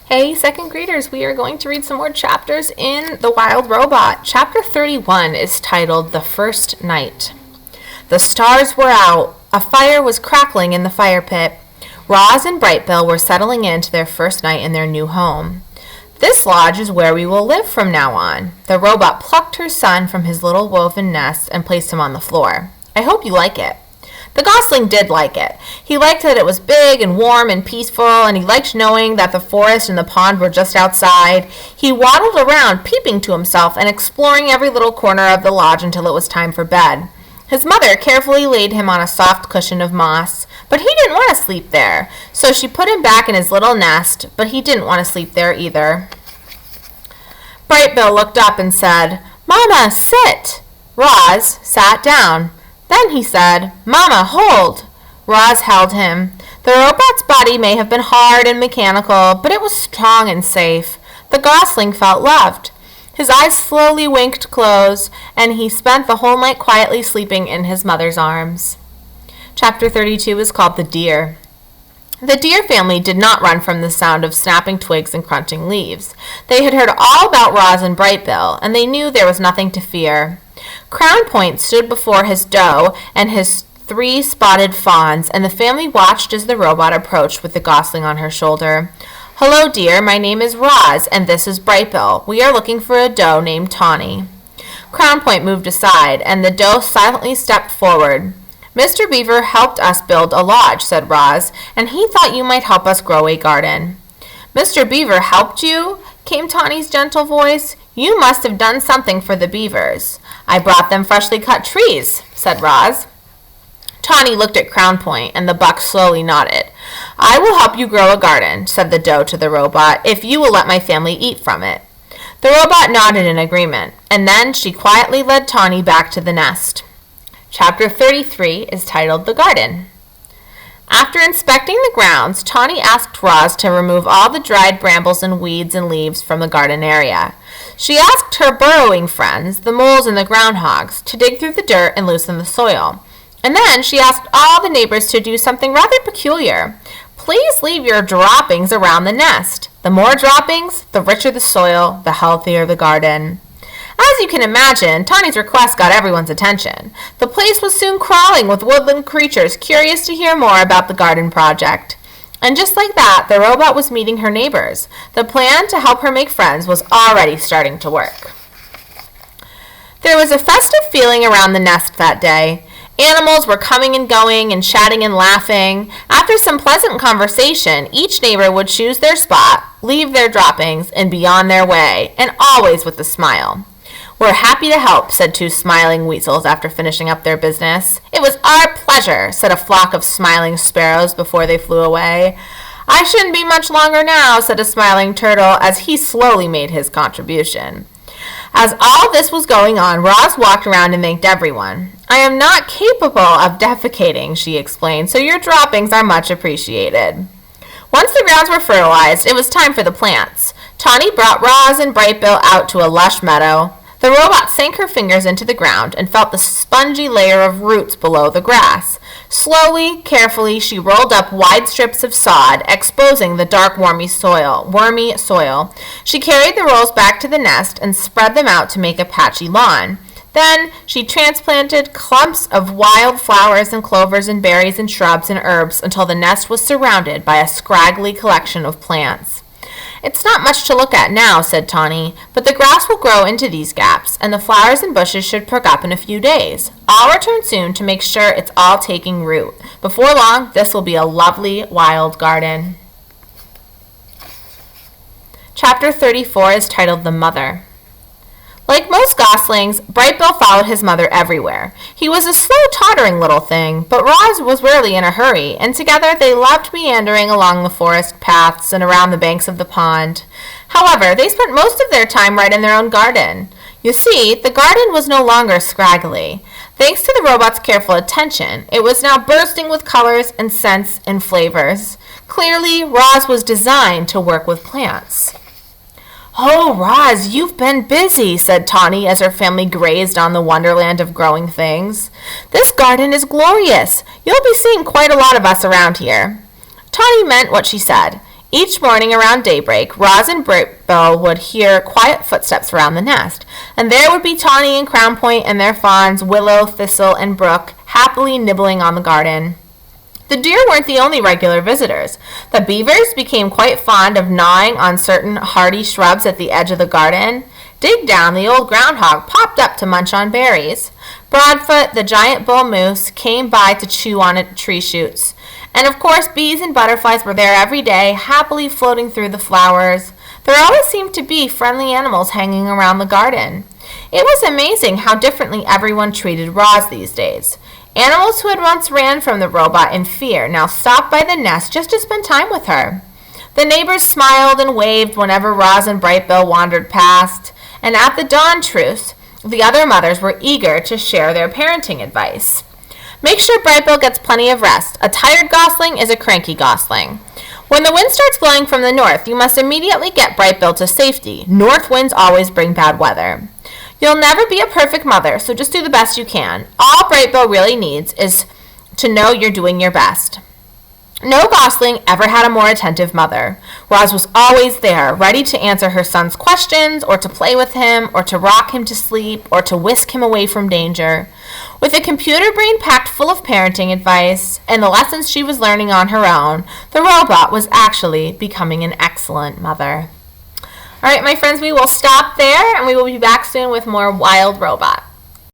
Hey, second graders, we are going to read some more chapters in The Wild Robot. Chapter 31 is titled The First Night. The stars were out. A fire was crackling in the fire pit. Roz and Brightbill were settling into their first night in their new home. This lodge is where we will live from now on. The robot plucked her son from his little woven nest and placed him on the floor. I hope you like it. The gosling did like it. He liked that it was big and warm and peaceful, and he liked knowing that the forest and the pond were just outside. He waddled around, peeping to himself and exploring every little corner of the lodge until it was time for bed. His mother carefully laid him on a soft cushion of moss, but he didn't want to sleep there, so she put him back in his little nest, but he didn't want to sleep there either. Brightbill looked up and said, "Mama, sit!" Roz sat down. Then he said, "Mama, hold." Roz held him. The robot's body may have been hard and mechanical, but it was strong and safe. The gosling felt loved. His eyes slowly winked closed, and he spent the whole night quietly sleeping in his mother's arms. Chapter 32 is called The Deer. The deer family did not run from the sound of snapping twigs and crunching leaves. They had heard all about Roz and Brightbill, and they knew there was nothing to fear. Crown Point stood before his doe and his 3 spotted fawns, and the family watched as the robot approached with the gosling on her shoulder. "Hello, dear. My name is Roz, and this is Brightbill. We are looking for a doe named Tawny." Crown Point moved aside, and the doe silently stepped forward. "Mr. Beaver helped us build a lodge," said Roz, "and he thought you might help us grow a garden." "Mr. Beaver helped you?" came Tawny's gentle voice. "You must have done something for the beavers." "I brought them freshly cut trees," said Roz. Tawny looked at Crown Point, and the buck slowly nodded. "I will help you grow a garden," said the doe to the robot, "if you will let my family eat from it." The robot nodded in agreement, and then she quietly led Tawny back to the nest. Chapter 33 is titled The Garden. After inspecting the grounds, Tawny asked Roz to remove all the dried brambles and weeds and leaves from the garden area. She asked her burrowing friends, the moles and the groundhogs, to dig through the dirt and loosen the soil. And then she asked all the neighbors to do something rather peculiar. Please leave your droppings around the nest. The more droppings, the richer the soil, the healthier the garden. As you can imagine, Tawny's request got everyone's attention. The place was soon crawling with woodland creatures curious to hear more about the garden project. And just like that, the robot was meeting her neighbors. The plan to help her make friends was already starting to work. There was a festive feeling around the nest that day. Animals were coming and going and chatting and laughing. After some pleasant conversation, each neighbor would choose their spot, leave their droppings, and be on their way, and always with a smile. "We're happy to help," said 2 smiling weasels after finishing up their business. "It was our pleasure," said a flock of smiling sparrows before they flew away. "I shouldn't be much longer now," said a smiling turtle as he slowly made his contribution. As all this was going on, Roz walked around and thanked everyone. "I am not capable of defecating," she explained, "so your droppings are much appreciated." Once the grounds were fertilized, it was time for the plants. Tawny brought Roz and Brightbill out to a lush meadow. The robot sank her fingers into the ground and felt the spongy layer of roots below the grass. Slowly, carefully, she rolled up wide strips of sod, exposing the dark, wormy soil. She carried the rolls back to the nest and spread them out to make a patchy lawn. Then she transplanted clumps of wild flowers and clovers and berries and shrubs and herbs until the nest was surrounded by a scraggly collection of plants. "It's not much to look at now," said Tawny, "but the grass will grow into these gaps, and the flowers and bushes should perk up in a few days. I'll return soon to make sure it's all taking root. Before long, this will be a lovely wild garden." Chapter 34 is titled The Mother. Like most goslings, Brightbill followed his mother everywhere. He was a slow, tottering little thing, but Roz was rarely in a hurry, and together they loved meandering along the forest paths and around the banks of the pond. However, they spent most of their time right in their own garden. You see, the garden was no longer scraggly. Thanks to the robot's careful attention, it was now bursting with colors and scents and flavors. Clearly, Roz was designed to work with plants. "Oh, Roz, you've been busy," said Tawny as her family grazed on the wonderland of growing things. "This garden is glorious. You'll be seeing quite a lot of us around here." Tawny meant what she said. Each morning around daybreak, Roz and Brightbill would hear quiet footsteps around the nest, and there would be Tawny and Crown Point and their fawns, Willow, Thistle, and Brook, happily nibbling on the garden. The deer weren't the only regular visitors. The beavers became quite fond of gnawing on certain hardy shrubs at the edge of the garden. Dig Down, the old groundhog, popped up to munch on berries. Broadfoot, the giant bull moose, came by to chew on tree shoots. And of course, bees and butterflies were there every day, happily floating through the flowers. There always seemed to be friendly animals hanging around the garden. It was amazing how differently everyone treated Roz these days. Animals who had once ran from the robot in fear now stopped by the nest just to spend time with her. The neighbors smiled and waved whenever Roz and Brightbill wandered past, and at the dawn truce, the other mothers were eager to share their parenting advice. Make sure Brightbill gets plenty of rest. A tired gosling is a cranky gosling. When the wind starts blowing from the north, you must immediately get Brightbill to safety. North winds always bring bad weather. You'll never be a perfect mother, so just do the best you can. All Brightbill really needs is to know you're doing your best. No gosling ever had a more attentive mother. Roz was always there, ready to answer her son's questions, or to play with him, or to rock him to sleep, or to whisk him away from danger. With a computer brain packed full of parenting advice and the lessons she was learning on her own, the robot was actually becoming an excellent mother. All right, my friends, we will stop there, and we will be back soon with more Wild Robot.